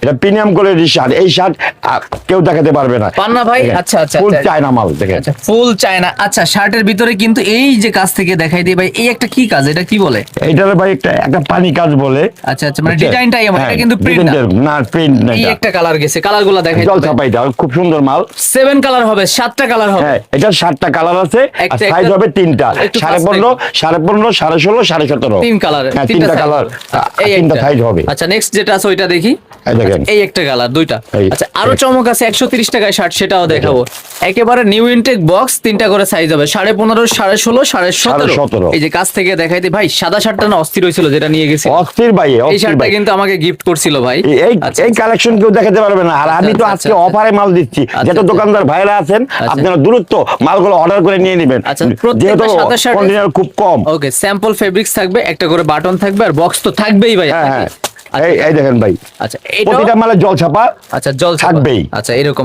এটা প্রিমিয়াম কোয়ালিটির শার্ট। এই শার্ট কেউ দেখাতে পারবে না। পান্না ভাই, আচ্ছা আচ্ছা, ফুল চায়না মাল দেখেন। আচ্ছা ফুল চায়না। আচ্ছা শার্টের ভিতরে কিন্তু এই যে কাজ থেকে দেখাই দিই ভাই, এই একটা কি কাজ, এটা কি বলে? এইটার ভাই একটা পানি কাজ বলে। আচ্ছা আচ্ছা, মানে ডিজাইনটাই এমন, এটা কিন্তু প্রিন্ট না, প্রিন্ট না। এই একটা কালার গেছে, কালারগুলো দেখাই জল দিই। ছাপা, এটা খুব সুন্দর মাল। 7 কালার হবে, 7টা কালার হবে। হ্যাঁ, এটা 7টা কালার আছে, আর একটা- সাইজ হবে 3টা, একটু 15.5, 15.5, 16.5, 17.5। 3 কালার, হ্যাঁ, 3টা কালার, 3টা সাইজ হবে। আচ্ছা নেক্সট যেটা আছে ওইটা দেখি। এই দেখেন, এই একটা কালার, দুইটা। এই, আচ্ছা আরো চমক আছে, 130 টাকায় শার্ট, সেটাও দেখাবো। একেবারে নিউ ইনটেক বক্স, 3টা করে সাইজ হবে, 15.5, 16.5, 17.5। 17.5। এই যে কাছ থেকে দেখাই দিই ভাই, সাদা শার্টটা না অস্থির হয়েছিল যেটা নিয়ে গেছি, অস্থির ভাই, এই অস্থির শার্টটা ভাই। কিন্তু আমাকে গিফট করছিল ভাই। আচ্ছা, এই কালেকশন কেউ দেখাতে পারবে না। আর আমি তো আচ্ছা, আজকে আচ্ছা, অফারে মাল দিচ্ছি, যেটা আচ্ছা। দোকানদার ভাইরা আছেন, আপনারা দ্রুত মালগুলো অর্ডার করে নিয়ে নেবেন। আচ্ছা, যেহেতু প্রত্যেকটা সাদা শার্টে- কন্টেনার খুব কম। ওকে, স্যাম্পল ফেব্রিক্স থাকবে, একটা করে বাটন থাকবে, আর বক্স তো থাকবেই ভাই। হ্যাঁ, নাকি? হ্যাঁ, এই দেখেন ভাই, আচ্ছা এটা, প্রতিটা মালে জল ছাপা আচ্ছা জল ছাপা। থাকবেই। আচ্ছা এরকম